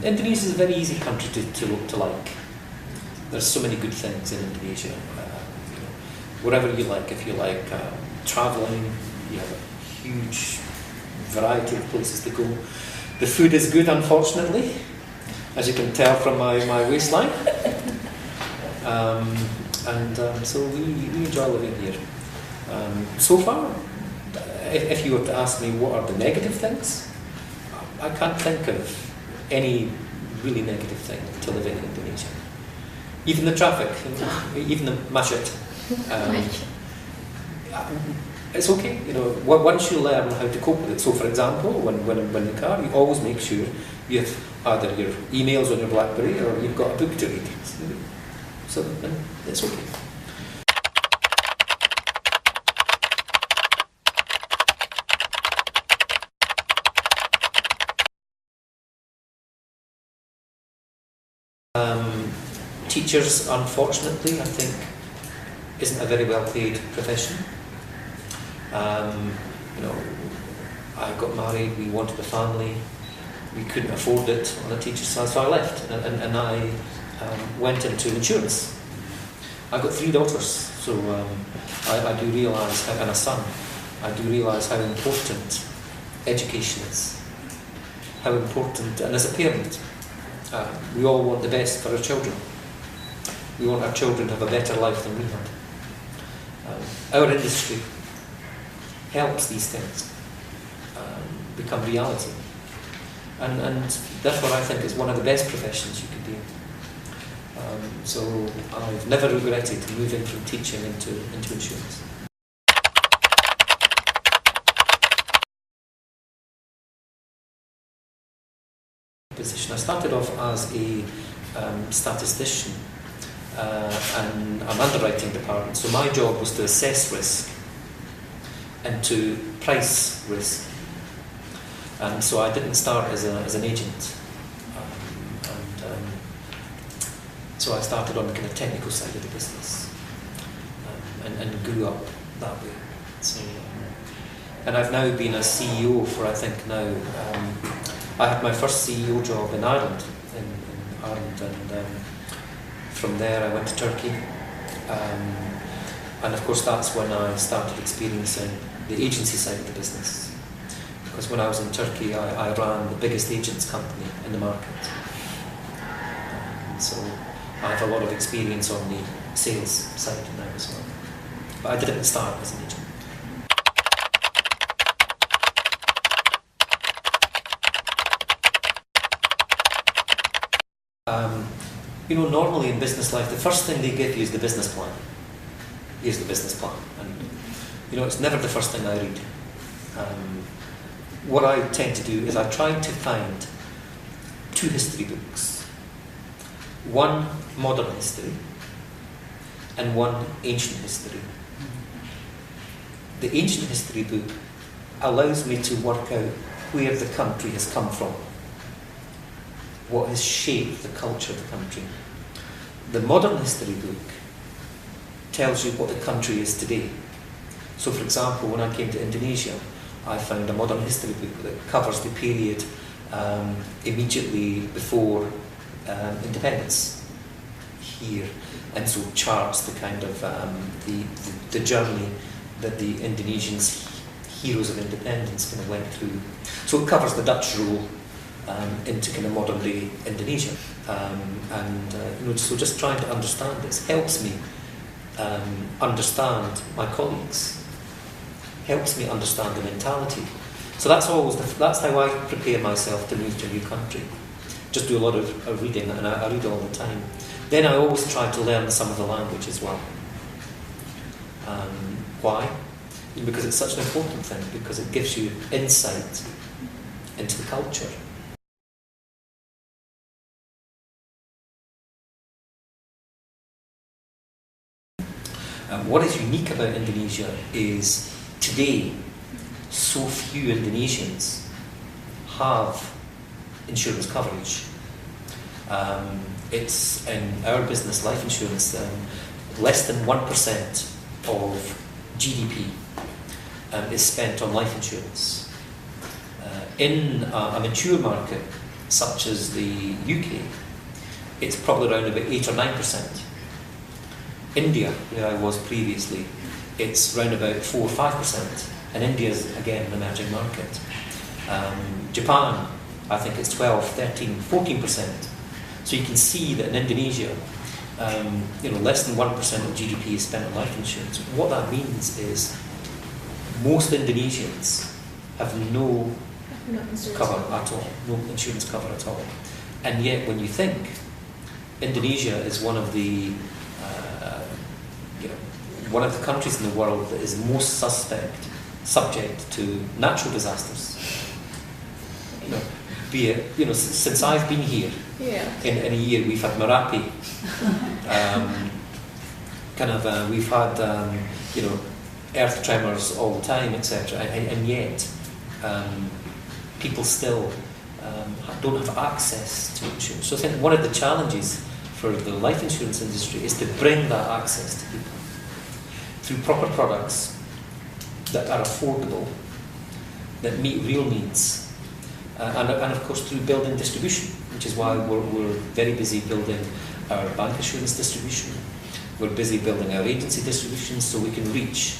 Indonesia is a very easy country to like. There's so many good things in Indonesia. Whatever you like, if you like travelling, you have a huge variety of places to go. The food is good, unfortunately, as you can tell from my waistline. So we enjoy living here. So far, if you were to ask me what are the negative things, I can't think of any really negative thing to living in Indonesia. Even the traffic, even the macet. It's okay, once you learn how to cope with it. So for example, when in the car, you always make sure you have either your emails on your BlackBerry or you've got a book to read. So it's okay. Teachers, unfortunately, I think, isn't a very well paid profession. I got married, we wanted a family, we couldn't afford it on a teacher's salary, so I left and I went into insurance. I've got 3 daughters, so I do realise, and a son, I do realise how important education is, how important, and as a parent, we all want the best for our children. We want our children to have a better life than we had. Our industry helps these things become reality. And therefore I think it's one of the best professions you could do. So I've never regretted moving from teaching into insurance. Position. I started off as a statistician and an underwriting department. So my job was to assess risk and to price risk. And so I didn't start as an agent. So I started on the kind of technical side of the business and grew up that way. So, and I've now been a CEO for, I think now, I had my first CEO job in Ireland, and from there I went to Turkey, and of course that's when I started experiencing the agency side of the business, because when I was in Turkey I ran the biggest agents company in the market, so I have a lot of experience on the sales side now as well, but I didn't start as an agent. Normally in business life, the first thing they give you is the business plan. Here's the business plan. And, it's never the first thing I read. What I tend to do is I try to find 2 history books. One modern history and one ancient history. The ancient history book allows me to work out where the country has come from, what has shaped the culture of the country. The modern history book tells you what the country is today. So for example, when I came to Indonesia, I found a modern history book that covers the period immediately before independence here, and so charts the kind of the journey that the Indonesians, heroes of independence, kind of went through. So it covers the Dutch rule into kind of modern day Indonesia, so just trying to understand this helps me understand my colleagues, helps me understand the mentality. So that's how I prepare myself to move to a new country. Just do a lot of reading, and I read all the time. Then I always try to learn some of the language as well. Why? Because it's such an important thing, because it gives you insight into the culture. What is unique about Indonesia is today so few Indonesians have insurance coverage. It's in our business, life insurance, less than 1% of GDP is spent on life insurance. In a mature market such as the UK, it's probably around about 8 or 9%. India, where I was previously, it's around about 4 or 5%. And India's, again, an emerging market. Japan, I think it's 12, 13, 14%. So you can see that in Indonesia, less than 1% of GDP is spent on life insurance. What that means is most Indonesians have no cover at all, no insurance cover at all. And yet, when you think, Indonesia is one of the countries in the world that is most subject to natural disasters. Be it, since I've been here, in a year we've had Merapi, we've had earth tremors all the time, etc. And yet people still don't have access to insurance. So I think one of the challenges for the life insurance industry is to bring that access to people through proper products that are affordable, that meet real needs, and of course through building distribution, which is why we're very busy building our bank insurance distribution. We're busy building our agency distribution so we can reach